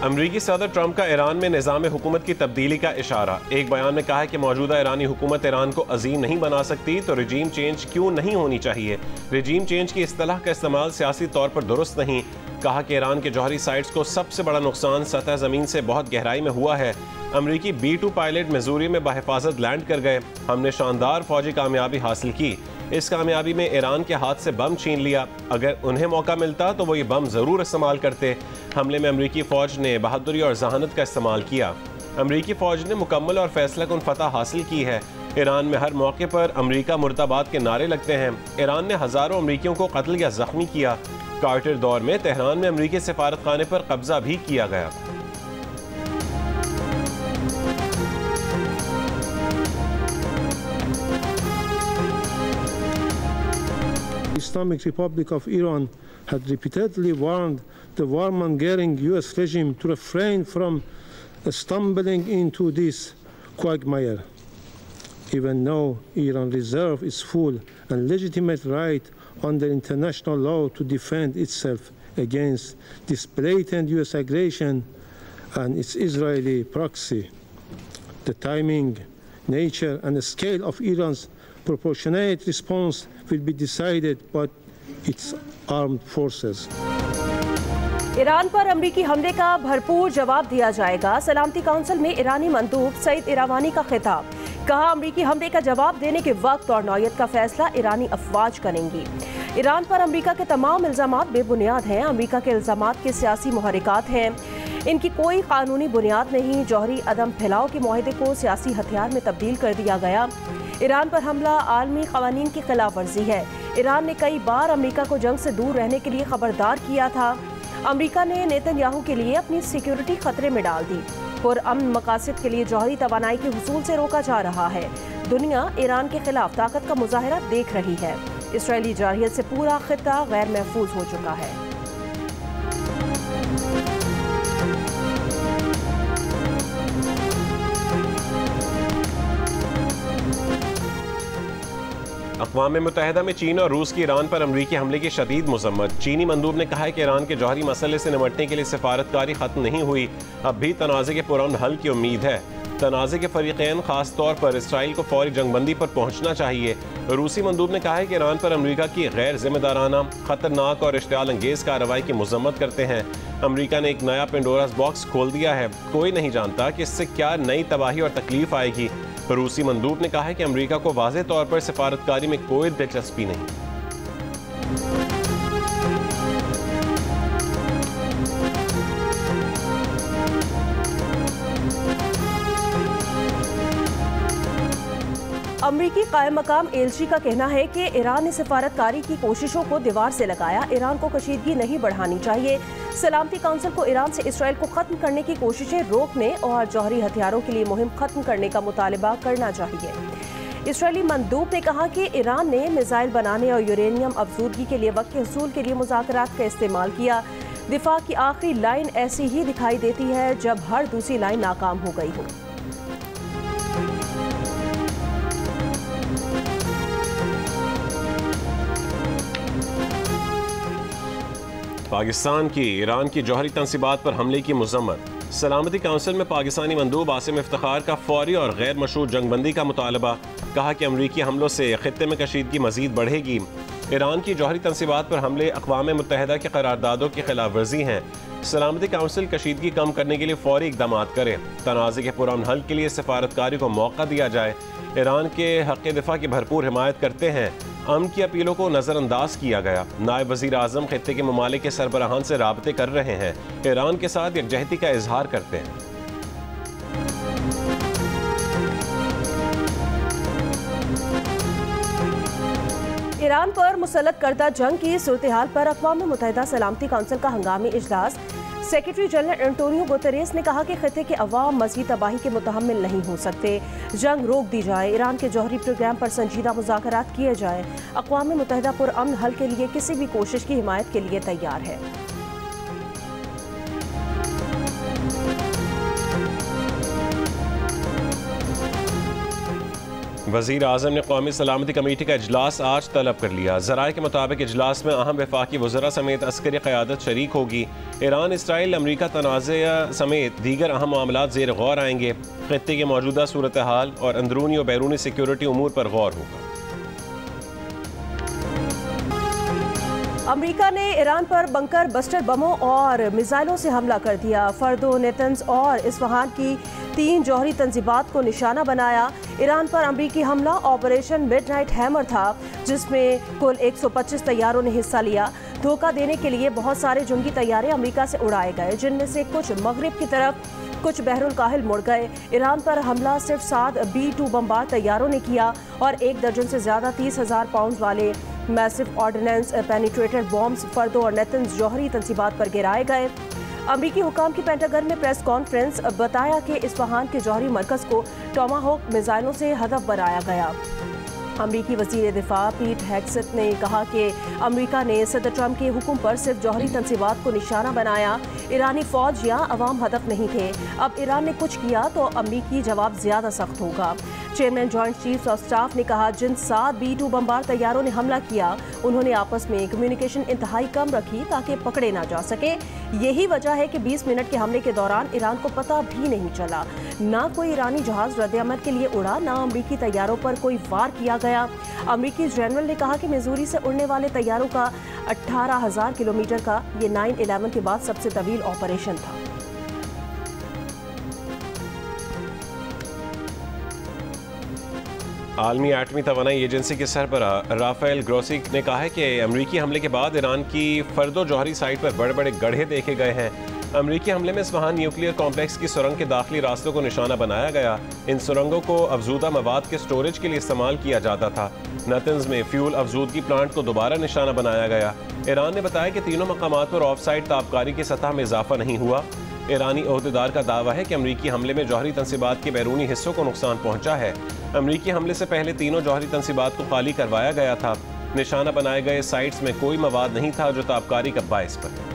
अमरीकी सदर ट्रंप का ईरान में निज़ाम हुकूमत की तब्दीली का इशारा। एक बयान में कहा है कि मौजूदा ईरानी हुकूमत ईरान को अजीम नहीं बना सकती तो रजीम चेंज क्यों नहीं होनी चाहिए। रजीम चेंज की इस्तिलाह का इस्तेमाल सियासी तौर पर दुरुस्त नहीं। कहा कि ईरान के जौहरी साइट्स को सबसे बड़ा नुकसान सतह ज़मीन से बहुत गहराई में हुआ है। अमरीकी B-2 पायलट मिजूरी में बहिफाजत लैंड कर गए। हमने शानदार फौजी कामयाबी हासिल की। इस कामयाबी में ईरान के हाथ से बम छीन लिया। अगर उन्हें मौका मिलता तो वो ये बम ज़रूर इस्तेमाल करते। हमले में अमरीकी फ़ौज ने बहादुरी और जहानत का इस्तेमाल किया। अमरीकी फ़ौज ने मुकम्मल और फैसला कुन फतह हासिल की है। ईरान में हर मौके पर अमरीका मुर्दाबाद के नारे लगते हैं। ईरान ने हज़ारों अमरीकियों को कत्ल या ज़ख्मी किया। कार्टर दौर में तेहरान में अमरीकी सफारतखाने पर कब्जा भी किया गया। Islamic Republic of Iran had repeatedly warned the warmongering U.S. regime to refrain from stumbling into this quagmire. Even though Iran reserves its full and legitimate right under international law to defend itself against this blatant U.S. aggression and its Israeli proxy, the timing, nature, and the scale of Iran's proportionate response will be decided by its armed forces. Iran पर अमरीकी हमले का भरपूर जवाब दिया जाएगा। सलामती council में ईरानी मंदूब सईद इरावानी का खिताब। कहा, अमरीकी हमले का जवाब देने के वक्त और नौयत का फैसला ईरानी अफवाज करेंगी। ईरान पर अमरीका के तमाम इल्जामात बेबुनियाद हैं। अमरीका के इल्जामात के सियासी मुहरिकात हैं। इनकी कोई कानूनी बुनियाद नहीं। जौहरी अदम फैलाव के मुआहदे को सियासी हथियार में तब्दील कर दिया गया। ईरान पर हमला आलमी कवानीन की खिलाफ वर्जी है। ईरान ने कई बार अमरीका को जंग से दूर रहने के लिए खबरदार किया था। अमरीका ने नेतन्याहू के लिए अपनी सिक्योरिटी खतरे में डाल दी। पुरअमन मकासद के लिए जौहरी तवानाई के हुसूल से रोका जा रहा है। दुनिया ईरान के खिलाफ ताकत का मुजाहरा देख रही है। इसराइली जारहियत से पूरा खित्ता गैर महफूज हो चुका है। अक़वाम मुत्तहिदा में चीन और रूस की ईरान पर अमरीकी हमले की शदीद मज़म्मत। चीनी मंदूब ने कहा है कि ईरान के जौहरी मसले से निमटने के लिए सफारतकारी ख़त्म नहीं हुई। अब भी तनाज़े के पुरअमन हल की उम्मीद है। तनाज़े के फ़रीक़ैन ख़ास तौर पर इसराइल को फ़ौरी जंगबंदी पर पहुँचना चाहिए। रूसी मंदूब ने कहा है कि ईरान पर अमरीका की गैर ज़िम्मेदाराना, ख़तरनाक और इश्तिआल अंगेज़ कार्रवाई की मज़म्मत करते हैं। अमरीका ने एक नया पेंडोरास बॉक्स खोल दिया है। कोई नहीं जानता कि इससे क्या नई तबाही और तकलीफ आएगी। रूसी मंदूब ने कहा है कि अमरीका को वाज़ेह तौर पर सफारतकारी में कोई दिलचस्पी नहीं। अमरीकी कायम मकाम एलची का कहना है कि ईरान ने सफारतकारी की कोशिशों को दीवार से लगाया। ईरान को कशीदगी नहीं बढ़ानी चाहिए। सलामती काउंसिल को ईरान से इसराइल को खत्म करने की कोशिशें रोकने और जौहरी हथियारों के लिए मुहिम खत्म करने का मुतालबा करना चाहिए। इसराइली मंदूब ने कहा कि ईरान ने मिसाइल बनाने और यूरेनियम अफजूदगी के लिए वक्त के हसूल के लिए मुज़ाकरात का इस्तेमाल किया। दिफा की आखिरी लाइन ऐसी ही दिखाई देती है जब हर दूसरी लाइन नाकाम हो गई हो। पाकिस्तान की ईरान की जौहरी तंसीबात पर हमले की मज़म्मत। सलामती काउंसिल में पाकिस्तानी मंदूब आसिम इफ्तिखार का फौरी और गैर मशरूत जंगबंदी का मुतालबा। कहा कि अमरीकी हमलों से खित्ते में कशीदगी मजीद बढ़ेगी। ईरान की जौहरी तंसीबात पर हमले अक़वाम मुत्तहिदा के करारदादों की खिलाफ वर्जी हैं। सलामती काउंसिल कशीदगी कम करने के लिए फौरी इक़दाम करे। तनाज़े के पुरअमन हल के लिए सफारतकारी को मौका दिया जाए। ईरान के हक़ दिफा की भरपूर हिमायत करते हैं। अमन की अपीलों को नज़रअंदाज किया गया। नायब वज़ीर आज़म खित्ते के ममालिक के सरबराहान से राबते कर रहे हैं। ईरान के साथ यकजहती का इजहार करते हैं। ईरान पर मुसल्लत करदा जंग की सूरत हाल पर अक़वाम मुत्तहिदा सलामती काउंसिल का हंगामी इजलास। सेक्रेटरी जनरल एंटोनियो गुतेरेस ने कहा कि खित्ते के अवाम मज़ीद तबाही के मुतहम्मिल नहीं हो सकते। जंग रोक दी जाए। ईरान के जौहरी प्रोग्राम पर संजीदा मुज़ाकरात किए जाए। अक़वाम मुत्तहिदा पुरअमन हल के लिए किसी भी कोशिश की हिमायत के लिए तैयार है। वज़ीर आज़म ने कौमी सलामती कमेटी का इजलास आज तलब कर लिया। ज़राए के मुताबिक इजलास में अहम वफाकी वज़रा समेत अस्करी क़यादत शरीक होगी। ईरान, इसराइल, अमरीका तनाज़ा समेत दीगर अहम मामलात ज़ेर गौर आएंगे। ख़ित्ते की मौजूदा सूरत हाल और अंदरूनी और बैरूनी सिक्योरिटी उमूर पर गौर होगा। अमेरिका ने ईरान पर बंकर बस्टर बमों और मिसाइलों से हमला कर दिया। फर्दो, नेतन्स और इस्फहान की 3 जौहरी तंजीबात को निशाना बनाया। ईरान पर अमरीकी हमला ऑपरेशन मिडनाइट हैमर था, जिसमें कुल 125 तैयारों ने हिस्सा लिया। धोखा देने के लिए बहुत सारे जंगी तैयारे अमेरिका से उड़ाए गए, जिनमें से कुछ मगरिब की तरफ, कुछ बहरुल काहिल मुड़ गए। ईरान पर हमला सिर्फ 7 B-2 बमबार तैयारों ने किया और 1 दर्जन से ज्यादा 30,000 पाउंड वाले मैसिव ऑर्डिनेंस पेनिट्रेटेड बॉम्ब्स फर्दो और नेतन्स जौहरी तंसीबात पर गिराए गए। अमरीकी हुकाम की पेंटागन में प्रेस कॉन्फ्रेंस बताया कि इस्फहान के जौहरी मरकज को टोमाहोक मिसाइलों से हदफ बनाया गया। अमरीकी वज़ीर दिफा पीट हेगसेथ ने कहा कि अमरीका ने सदर ट्रंप के हुक्म पर सिर्फ जौहरी तंसीबात को निशाना बनाया। ईरानी फौज या अवाम हदफ नहीं थे। अब ईरान ने कुछ किया तो अमरीकी जवाब ज़्यादा सख्त होगा। Chairman joint chiefs of staff ने कहा, जिन 7 B-2 बमबार तैयारों ने हमला किया, उन्होंने आपस में कम्युनिकेशन इंतहाई कम रखी ताकि पकड़े ना जा सके। यही वजह है कि 20 मिनट के हमले के दौरान ईरान को पता भी नहीं चला। ना कोई ईरानी जहाज रद्द-ए-अमल के लिए उड़ा, ना अमरीकी तैयारों पर कोई वार किया गया। अमरीकी जनरल ने कहा कि मिजूरी से उड़ने वाले तैयारों का 18,000 किलोमीटर का ये 9/11 के बाद सबसे तवील ऑपरेशन था। आलमी एटमी तवानाई एजेंसी के सरबराह राफेल ग्रोसी ने कहा है कि अमरीकी हमले के बाद ईरान की फर्दो जौहरी साइट पर बड़े बड़े गड्ढे देखे गए हैं। अमरीकी हमले में इस्फहान न्यूक्लियर कॉम्प्लेक्स की सुरंग के दाखिली रास्तों को निशाना बनाया गया। इन सुरंगों को अफजूदा मवाद के स्टोरेज के लिए इस्तेमाल किया जाता था। नतन्स में फ्यूल अफजूदगी प्लांट को दोबारा निशाना बनाया गया। ईरान ने बताया कि तीनों मकामात पर ऑफ साइट ताबकारी की सतह में इजाफा नहीं हुआ। ईरानी ओहदेदार का दावा है कि अमरीकी हमले में जौहरी तंसीबात के बैरूनी हिस्सों को नुकसान पहुंचा है। अमरीकी हमले से पहले तीनों जौहरी तंसीबात को खाली करवाया गया था। निशाना बनाए गए साइट्स में कोई मवाद नहीं था जो ताबकारी का बायस बने।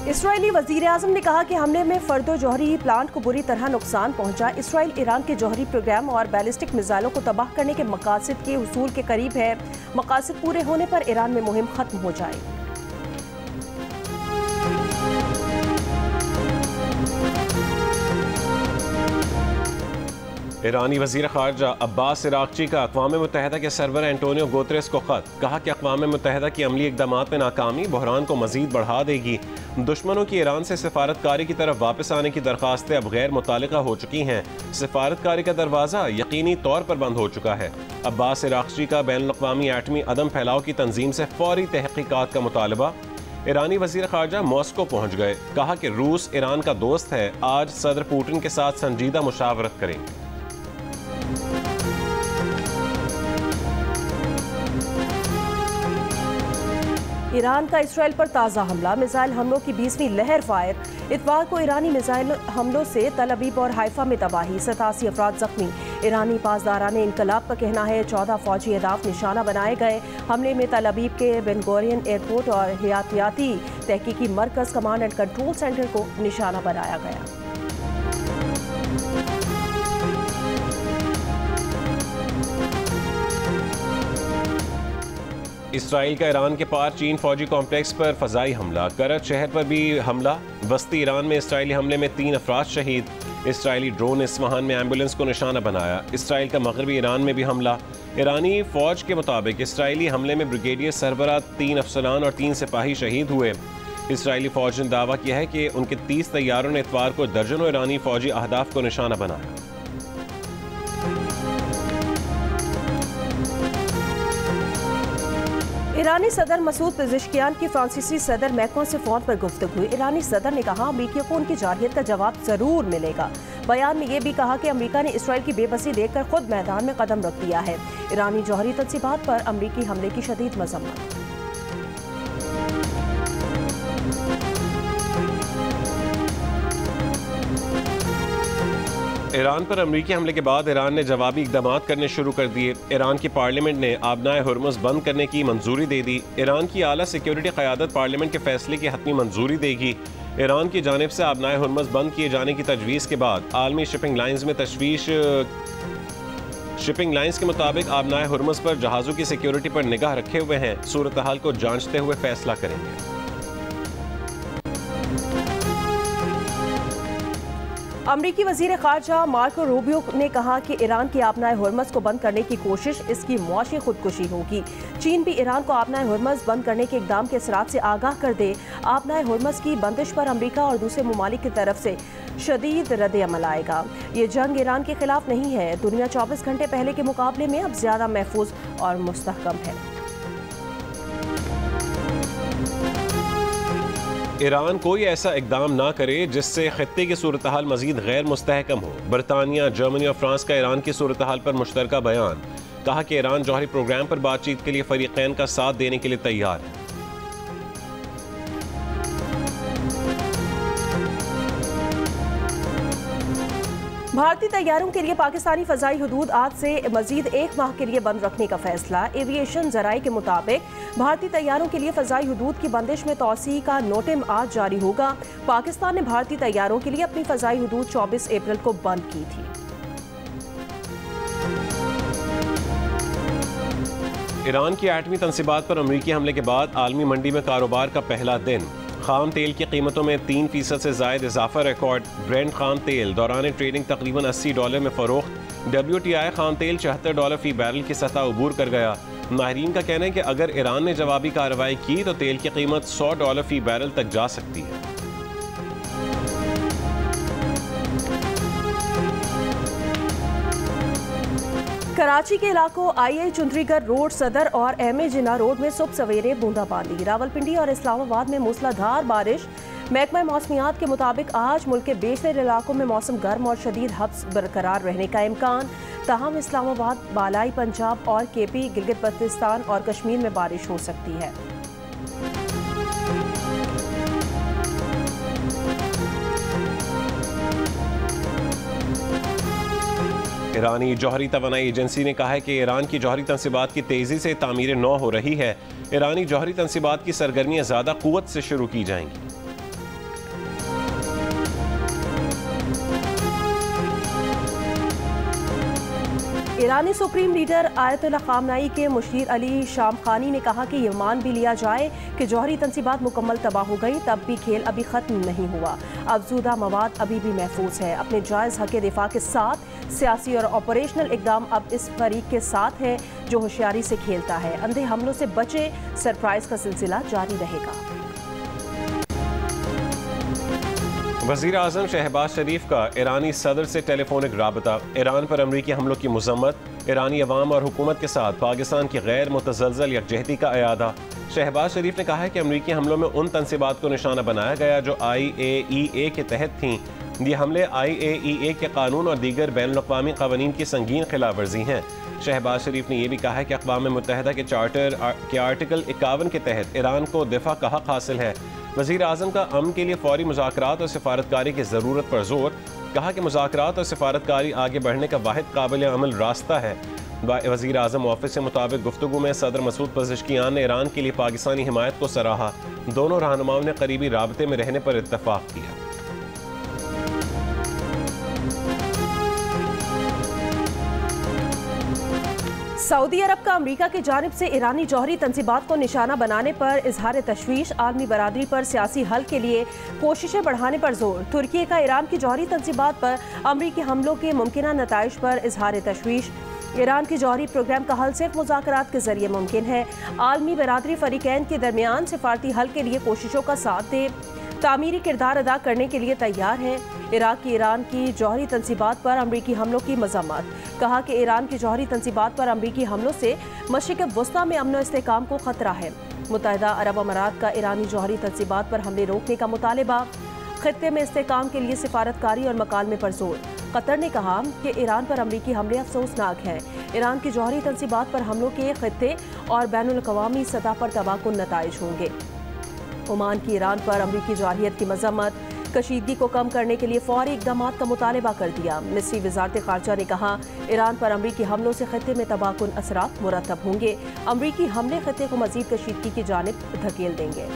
इसराइली वज़ीर आज़म ने कहा कि हमले में फर्दो जौहरी प्लांट को बुरी तरह नुकसान पहुंचा। इसराइल ईरान के जौहरी प्रोग्राम और बैलिस्टिक मिसाइलों को तबाह करने के मकासद के हुसूल के करीब है। मकासद पूरे होने पर ईरान में मुहिम खत्म हो जाएगी। ईरानी वज़ीर ख़ारजा अब्बास इराक़ची का अक़वाम मुत्तहिदा के सरवर एंटोनियो गुतेरेस को ख़त। कहा कि अक़वाम मुत्तहिदा की अमली इक़दामात में नाकामी बहरान को मज़ीद बढ़ा देगी। दुश्मनों की ईरान से सिफारतकारी की तरफ वापस आने की दरख्वास्तें अब गैर मुतालिका हो चुकी हैं। सिफारतकारी का दरवाज़ा यकीनी तौर पर बंद हो चुका है। अब्बास इराक़ची का बैनुल-अक़वामी एटमी अदम फैलाव की तंजीम से फ़ौरी तहक़ीक़ात का मुतालबा। ईरानी वज़ीर ख़ारजा मॉस्को पहुँच गए। कहा कि रूस ईरान का दोस्त है। आज सदर पुतिन के साथ संजीदा मुशावरत करेंगे। ईरान का इसराइल पर ताज़ा हमला, मिसाइल हमलों की 20वीं लहर फायर। इतवार को ईरानी मिसाइल हमलों से तल अबीब और हाइफा में तबाही, 87 अफराद जख्मी। ईरानी पासदाराने इनकलाब का कहना है 14 फौजी अहदाफ निशाना बनाए गए। हमले में तल अबीब के बेन गोरियन एयरपोर्ट और हयातियाती तहकीकी मरकज़ कमांड एंड कंट्रोल सेंटर को निशाना बनाया गया। इसराइल का ईरान के पार चीन फौजी कॉम्प्लेक्स पर फ़ज़ाई हमला। करत शहर पर भी हमला। वस्ती ईरान में इसराइली हमले में 3 अफराद शहीद। इसराइली ड्रोन इस्फहान में एम्बुलेंस को निशाना बनाया। इसराइल का मगरबी ईरान में भी हमला। ईरानी फ़ौज के मुताबिक इसराइली हमले में ब्रिगेडियर सरबराह 3 अफसरान और 3 सिपाही शहीद हुए। इसराइली फ़ौज ने दावा किया है कि उनके 30 तैयारों ने इतवार को दर्जनों ईरानी फ़ौजी अहदाफ को निशाना बनाया। ईरानी सदर मसूद पेज़ेश्कियान की फ्रांसीसी सदर मैक्रोन से फ़ोन पर गुफ्तगू। ईरानी सदर ने कहा अमरीकियों को उनकी जारहियत का जवाब ज़रूर मिलेगा। बयान में यह भी कहा कि अमरीका ने इसराइल की बेबसी देखकर खुद मैदान में कदम रख दिया है। ईरानी जौहरी तंसीबात पर अमरीकी हमले की शदीद मज़म्मत। ईरान पर अमरीकी हमले के बाद ईरान ने जवाबी इक़दाम करने शुरू कर दिए। ईरान की पार्लियामेंट ने आबनाए हुर्मुज़ बंद करने की मंजूरी दे दी। ईरान की आला सिक्योरिटी क़यादत पार्लियामेंट के फैसले की हतमी मंजूरी देगी। ईरान की जानिब से आबनाए हुर्मुज़ बंद किए जाने की तजवीज़ के बाद आलमी शिपिंग लाइन्स में तशवीश। शिपिंग लाइन्स के मुताबिक आबनाए हुर्मुज़ पर जहाज़ों की सिक्योरिटी पर निगाह रखे हुए हैं, सूरत हाल को जांचते हुए फैसला करेंगे। अमरीकी वजीर खारजा मार्को रूबियो ने कहा कि ईरान की आबनाए हुर्मुज़ को बंद करने की कोशिश इसकी मुआशी खुदकुशी होगी। चीन भी ईरान को आबनाए हुर्मुज़ बंद करने के इकदाम के असरात से आगाह कर दे। आबनाए हुर्मुज़ की बंदिश पर अमरीका और दूसरे ममालिक की तरफ से शदीद रद्द अमल आएगा। ये जंग ईरान के खिलाफ नहीं है। दुनिया 24 घंटे पहले के मुकाबले में अब ज्यादा महफूज और मुस्तहकम है। ईरान कोई ऐसा इकदाम ना करे जिससे खित्ते की सूरत हाल मजीद गैर मुस्तहकम हो। बरतानिया, जर्मनी और फ्रांस का ईरान की सूरत हाल पर मुश्तरका बयान। कहा कि ईरान जौहरी प्रोग्राम पर बातचीत के लिए फरीकैन का साथ देने के लिए तैयार है। भारतीय तैयारों के लिए पाकिस्तानी फजाई हुदूद आज से मजीद 1 माह के लिए बंद रखने का फैसला। एविएशन जराये के मुताबिक भारतीय तैयारों के लिए फजाई हुदूद की बंदिश में तौसी का नोटिम आज जारी होगा। पाकिस्तान ने भारतीय तैयारों के लिए अपनी फजाई हुदूद 24 अप्रैल को बंद की थी। ईरान की एटमी तंसीबात पर अमरीकी हमले के बाद आलमी मंडी में कारोबार का पहला दिन। खाम तेल की कीमतों में 3% से ज़ायद इजाफा रिकॉर्ड। ब्रेंट खाम तेल दौरान ट्रेडिंग तकरीबन $80 में फरोख्त। WTI खाम तेल $74 फी बैरल की सतह अबूर कर गया। माहिरीन का कहना है कि अगर ईरान ने जवाबी कार्रवाई की तो तेल की कीमत $100 फी बैरल तक जा सकती है। कराची के इलाकों II चुंदरीगढ़ रोड, सदर और MA जिन्ना रोड में सुबह सवेरे बूंदाबांदी। रावलपिंडी और इस्लामाबाद में मूसलाधार बारिश। महकमा मौसमियात के मुताबिक आज मुल्क के बेशतर इलाकों में मौसम गर्म और शदीद हब्स बरकरार रहने का इम्कान। ताहम इस्लामाबाद, बालाई पंजाब और KP, गिलगित बल्तिस्तान और कश्मीर में बारिश हो सकती है। ईरानी जौहरी तवानाई एजेंसी ने कहा है कि ईरान की जौहरी तंसीबात की तेज़ी से तामीर नौ हो रही है। ईरानी जौहरी तंसीबात की सरगर्मियाँ ज़्यादा क़ुव्वत से शुरू की जाएंगी। ईरानी सुप्रीम लीडर आयतुल्लाह खामनाई के मुशीर अली शामखानी ने कहा कि ये मान भी लिया जाए कि जौहरी तंसीबात मुकम्मल तबाह हो गई, तब भी खेल अभी ख़त्म नहीं हुआ। अफजूदा मवाद अभी भी महफूज है। अपने जायज़ हक़ दिफा के साथ सियासी और ऑपरेशनल इक़दाम अब इस फरीक के साथ है जो होशियारी से खेलता है। अंधे हमलों से बचे। सरप्राइज का सिलसिला जारी रहेगा। वज़ीर आज़म शहबाज शरीफ का ईरानी सदर से टेलीफोनिक राबता। ईरान पर अमरीकी हमलों की मज़म्मत। ईरानी अवाम और हुकूमत के साथ पाकिस्तान की गैर मुतज़लज़ल यकजहती का अयादा। शहबाज शरीफ ने कहा है कि अमरीकी हमलों में उन तंसीबात को निशाना बनाया गया जो IAEA के तहत थीं। ये हमले IAEA के कानून और दीगर बैनुल-अक़वामी क़वानीन की संगीन खिलाफ वर्जी हैं। शहबाज शरीफ ने यह भी कहा है कि अक़वाम मुत्तहिदा के चार्टर के आर्टिकल 51 के तहत ईरान को दिफा का हक़ हासिल है। वज़ीर आज़म का अमन के लिए फ़ौरी मुज़ाकरात और सिफारतकारी की ज़रूरत पर जोर। कहा कि मुज़ाकरात और सिफारतकारी आगे बढ़ने का वाहिद काबिल अमल रास्ता है। वज़ीर आज़म ऑफिस के मुताबिक गुफ्तगू में सदर मसूद पज़ेश्कियान ने ईरान के लिए पाकिस्तानी हिमायत को सराहा। दोनों रहनुमाओं ने करीबी राबते में रहने पर इत्तफ़ाक़ किया। सऊदी अरब का अमरीका की जानिब से ईरानी जौहरी तंसीबात को निशाना बनाने पर इजहार तशवीश। आलमी बरादरी पर सियासी हल के लिए कोशिशें बढ़ाने पर जोर। तुर्की का ईरान की जौहरी तंसीबात पर अमरीकी हमलों के मुमकिन नताइज पर इजहार तशवीश। ईरान की जौहरी प्रोग्राम का हल सिर्फ मुज़ाकरात के जरिए मुमकिन है। आलमी बरादरी फरीकैन के दरमियान सिफारती हल के लिए कोशिशों का साथ दे, तामीरी किरदार अदा करने के लिए तैयार है। इराक की ईरान की जौहरी तंसीबात पर अमरीकी हमलों की मज़म्मत। कहा कि ईरान की जौहरी तंसीबात पर अमरीकी हमलों से मशरिक़ वस्ता में अमन व इस्तेहकाम को खतरा है। मुत्तहिदा अरब अमारात का ईरानी जौहरी तंसीबात पर हमले रोकने का मुतालबा। खित्ते में इस्तेहकाम के लिए सिफारतकारी और मकालमे पर जोर। कतर ने कहा कि ईरान पर अमरीकी हमले अफसोसनाक हैं। ईरान की जौहरी तंसीबात पर हमलों के खित्ते और बैनुल-अक़वामी सतह पर तबाहकुन नताइज होंगे। ओमान की ईरान पर अमरीकी जारहियत की मज़म्मत। कशीदगी को कम करने के लिए फौरी इक़दाम का मुतालबा कर दिया। मिस्री वज़ारत ख़ारजा ने कहा ईरान पर अमरीकी हमलों से खित्ते में तबाहकुन असरात मुरतब होंगे। अमरीकी हमले खित्ते को मज़ीद कशीदगी की जानिब धकेल देंगे।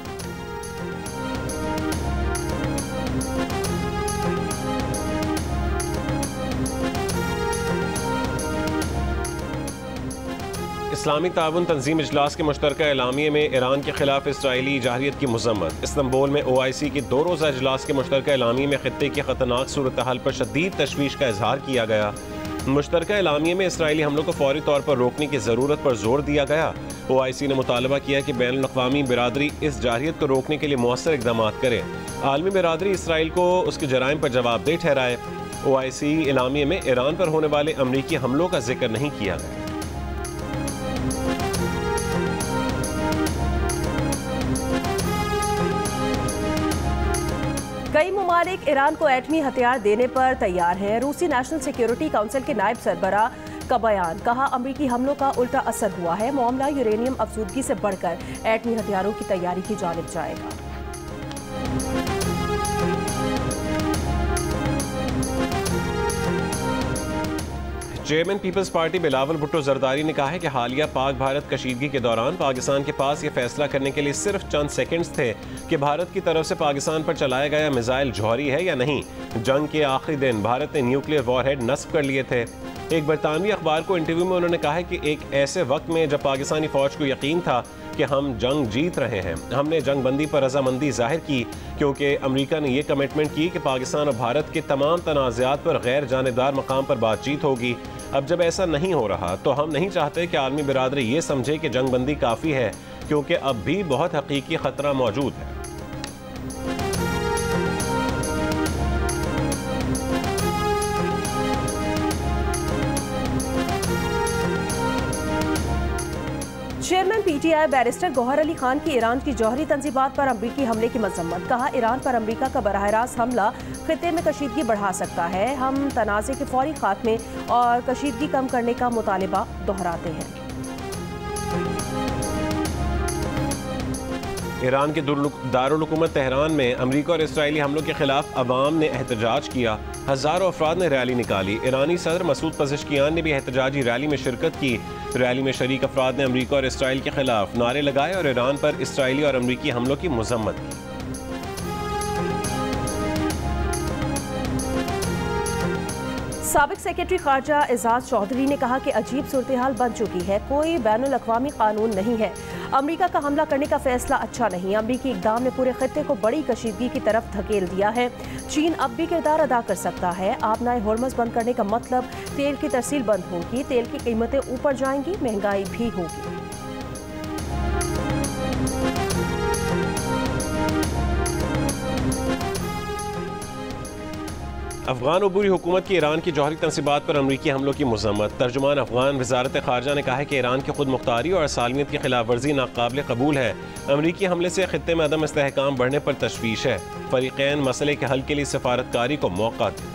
इस्लामी ताउन तंजीम इजलास के मुश्तरका एलामिये में ईरान के खिलाफ इसराइली जाहिरियत की मजम्मत। इस्तंबुल में OIC की 2 रोज़ा इजलास के मुश्तरका एलामिये में खित्ते की खतरनाक सूरत हाल पर शदीद तशवीश का इजहार किया गया। मुश्तरका एलामिये में इसराइली हमलों को फौरी तौर पर रोकने की ज़रूरत पर जोर दिया गया। OIC ने मुतालबा किया कि बैनुल अक़वामी बिरादरी इस जाहिरियत को रोकने के लिए मौसर इक़दाम करे। आलमी बिरादरी इसराइल को उसके जराइम पर जवाबदेह ठहराए। OIC एलामिये में ईरान पर होने वाले अमरीकी हमलों का जिक्र नहीं किया गया। कई ममालिक ईरान को एटमी हथियार देने पर तैयार हैं। रूसी नेशनल सिक्योरिटी काउंसिल के नायब सरबराह का बयान, कहा अमरीकी हमलों का उल्टा असर हुआ है। मामला यूरेनियम अफजूदगी से बढ़कर एटमी हथियारों की तैयारी की जानिब जाएगा। Chairman Peoples Party Bilawal Bhutto Zardari ने कहा है कि हालिया पाक भारत कशीदगी के दौरान पाकिस्तान के पास ये फैसला करने के लिए सिर्फ चंद सेकंड्स थे कि भारत की तरफ से पाकिस्तान पर चलाया गया मिसाइल जौहरी है या नहीं। जंग के आखिरी दिन भारत ने न्यूक्लियर वॉरहेड नस्ब कर लिए थे। एक बरतानवी अखबार को इंटरव्यू में उन्होंने कहा है कि एक ऐसे वक्त में जब पाकिस्तानी फौज को यकीन था कि हम जंग जीत रहे हैं, हमने जंग बंदी पर रजामंदी जाहिर की, क्योंकि अमेरिका ने यह कमिटमेंट की कि पाकिस्तान और भारत के तमाम तनाज़ात पर गैर जानिबदार मकाम पर बातचीत होगी। अब जब ऐसा नहीं हो रहा तो हम नहीं चाहते कि आलमी बिरादरी ये समझे कि जंग बंदी काफ़ी है, क्योंकि अब भी बहुत हकीकी ख़तरा मौजूद है। Chairman PTI barrister Gohar Ali Khan की ईरान की जौहरी तंजीबात पर अमरीकी हमले की मजम्मत। कहा ईरान पर अमरीका का बराह रास्त हमला खित्ते में कशीदगी बढ़ा सकता है। हम तनाज़े के फौरी खात्मे और कशीदगी कम करने का मुतालिबा दोहराते हैं। ईरान के दारुल हुकूमत तेहरान में अमरीका और इसराइली हमलों के खिलाफ अवाम ने एहतजाज किया। हज़ारों अफराद ने रैली निकाली। ईरानी सदर मसूद पज़ेश्कियान ने भी एहतजाजी रैली में शिरकत की। रैली में शरीक अफराद ने अमरीका और इसराइल के खिलाफ नारे लगाए और ईरान पर इसराइली और अमरीकी हमलों की मजम्मत की। साबिक सेक्रेटरी खारजा एजाज चौधरी ने कहा कि अजीब सूरत हाल बन चुकी है, कोई बैनुल अक़वामी कानून नहीं है। अमरीका का हमला करने का फैसला अच्छा नहीं। अमरीकी इक़दाम ने पूरे खित्ते को बड़ी कशीदगी की तरफ धकेल दिया है। चीन अब भी किरदार अदा कर सकता है। आबनाए होर्मज़ बंद करने का मतलब तेल की तरसील बंद होगी, तेल की कीमतें ऊपर जाएंगी, महंगाई भी होगी। अफगान अबूरी हुकूमत की ईरान की जौहरी तंसीबात पर अमरीकी हमलों की मजम्मत। तर्जुमान अफगान वजारत खारजा ने कहा है कि ईरान की खुद मुख्तारी और सालमियत की खिलाफ वर्जी नाकाबिल कबूल है। अमरीकी हमले से खित्ते में अदम इस्तेहकाम बढ़ने पर तशवीश है। फरीकैन मसले के हल के लिए सफारतकारी को मौका दें।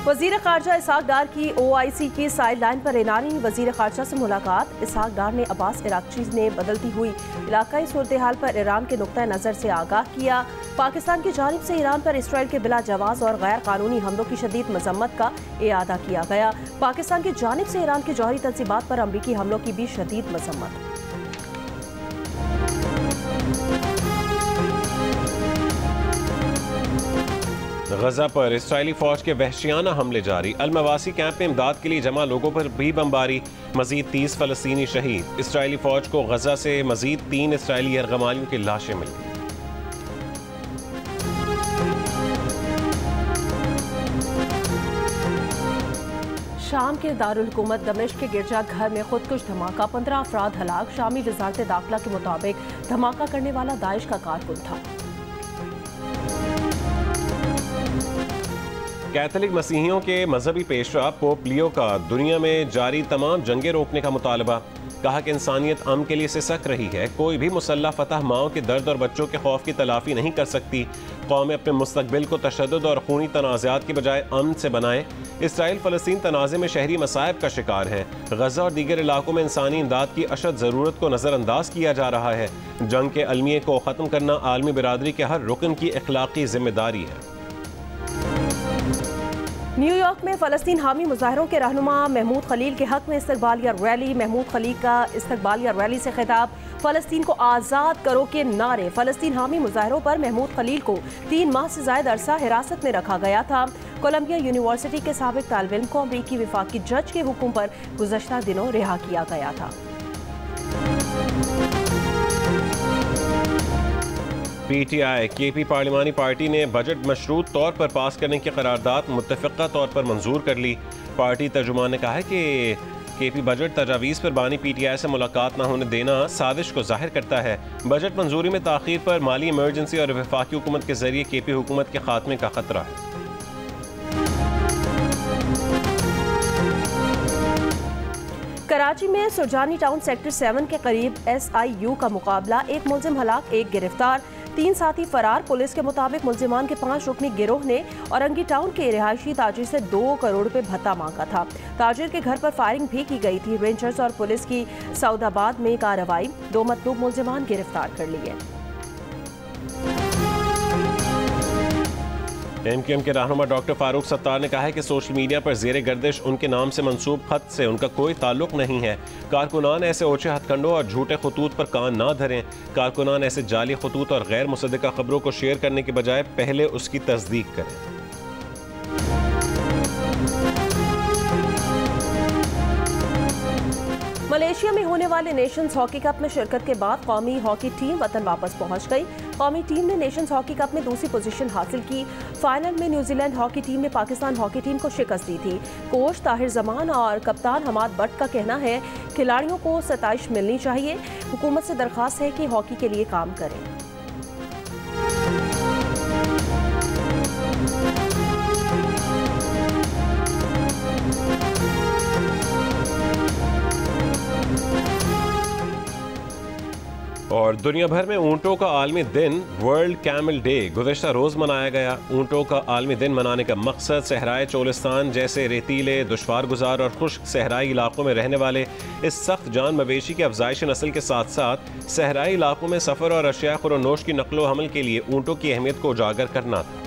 वज़ीर ख़ारजा इसहाक डार की OIC की साइड लाइन पर ईरानी वज़ीर ख़ारजा से मुलाकात। इसहाक डार ने अब्बास इराक़ची ने बदलती हुई इलाकाई सूरत हाल पर ईरान के नुक्ता नज़र से आगाह किया। पाकिस्तान की जानिब से ईरान पर इसराइल के बिला जवाज़ और गैर कानूनी हमलों की शदीद मजम्मत का इआदा किया गया। पाकिस्तान की जानिब से ईरान की जौहरी तंसीबात पर अमरीकी हमलों की भी शदीद मजम्मत। गजा पर इसराइली फौज के वहशियाना हमले जारी। अल-मवासी कैंप में इमदाद के लिए जमा लोगों पर भी बमबारी। मजीद 30 फलस्तीनी शहीद। इसराइली फौज को गजा से मजीद 3 इसराइली यरगमालियों की लाशें मिल गई। शाम के दारुल हुकूमत दमिश्क के गिरजा घर में खुदकुश धमाका, 15 अफराद हलाक। शामी वजारत दाखिला के मुताबिक धमाका करने वाला दाइश का कारकुन था। कैथोलिक मसीहियों के मजहबी पेशवा पोप लियो का दुनिया में जारी तमाम जंगें रोकने का मुतालबा। कहा कि इंसानियत अमन के लिए सिसक रही है। कोई भी मुसल्लह फतह माओं के दर्द और बच्चों के खौफ की तलाफी नहीं कर सकती। कौमें अपने मुस्तकबिल को तशद्दुद और खूनी तनाज़ात की बजाय अमन से बनाएं। इसराइल फ़लस्तीन तनाज़े में शहरी मसाइब का शिकार है। गजा और दीगर इलाकों में इंसानी इमदाद की अशद ज़रूरत को नज़रअंदाज किया जा रहा है। जंग के अलमिए को ख़त्म करना आलमी बिरादरी के हर रुकन की इखलाकी जिम्मेदारी है। न्यूयॉर्क में फ़लस्तीन हामी मुजाहिरों के रहनुमा महमूद खलील के हक में इस्तकबालिया रैली। महमूद खलील का इस्तकबालिया रैली से खिताब। फ़लस्तीन को आज़ाद करो के नारे। फ़लस्तीन हामी मुजाहिरों पर महमूद खलील को 3 माह से ज़ायद अरसा हिरासत में रखा गया था। कोलंबिया यूनिवर्सिटी के साबिक तालिब इल्म को अमरीकी वफाकी जज के हुक्म पर गुज़श्ता दिनों रिहा किया गया था। PTI KP पार्लिमानी पार्टी ने बजट मशरूत तौर पर पास करने की करारदाद मुत्तफ़िक़ा तौर पर मंजूर कर ली। पार्टी तर्जुमान ने कहा है कि KP बजट तजावीज़ पर बानी PTI से मुलाकात न होने देना साजिश को जाहिर करता है। बजट मंजूरी में ताख़ीर पर माली इमरजेंसी और वफाकी हुकूमत के जरिए KP हुकूमत के खात्मे का खतरा है। कराची में सुरजानी टाउन सेक्टर 7 के करीब SIU का मुकाबला, एक मुलजिम हलाक, एक गिरफ्तार, 3 साथी फरार। पुलिस के मुताबिक मुलजिमान के 5 रुकनी गिरोह ने औरंगी टाउन के रिहायशी ताजिर से 2 करोड़ रुपए भत्ता मांगा था। ताजिर के घर पर फायरिंग भी की गई थी। रेंजर्स और पुलिस की सऊदाबाद में कार्रवाई, 2 मतलूब मुलजिमान गिरफ्तार कर लिए। MQM के रहनुमा डॉक्टर फारूक सत्तार ने कहा है कि सोशल मीडिया पर ज़ेरे गर्दिश उनके नाम से मंसूब खत से उनका कोई ताल्लुक नहीं है। कारकुनान ऐसे ओछे हथकंडों और झूठे खतूत पर कान ना धरें। कारकुनान ऐसे जाली खतूत और गैर मुसद्दिका खबरों को शेयर करने के बजाय पहले उसकी तस्दीक करें। मलेशिया में होने वाले नेशंस हॉकी कप में शिरकत के बाद कौमी हॉकी टीम वतन वापस पहुंच गई। कौमी टीम ने नेशंस हॉकी कप में दूसरी पोजीशन हासिल की। फाइनल में न्यूजीलैंड हॉकी टीम ने पाकिस्तान हॉकी टीम को शिकस्त दी थी। कोच ताहिर जमान और कप्तान हमाद भट्ट का कहना है खिलाड़ियों को सताइश मिलनी चाहिए। हुकूमत से दरख्वास्त है कि हॉकी के लिए काम करें। और दुनिया भर में ऊँटों का आलमी दिन वर्ल्ड कैमल डे गुज़श्ता रोज़ मनाया गया। ऊँटों का आलमी दिन मनाने का मकसद सहराए चोलिस्तान जैसे रेतीले, दुश्वार गुजार और खुश्क सहराई इलाकों में रहने वाले इस सख्त जान मवेशी की अफजाइश नस्ल के साथ साथ सहराई इलाकों में सफ़र और अशिया खुरोनोश की नकलो हमल के लिए ऊँटों की अहमियत को उजागर करना था।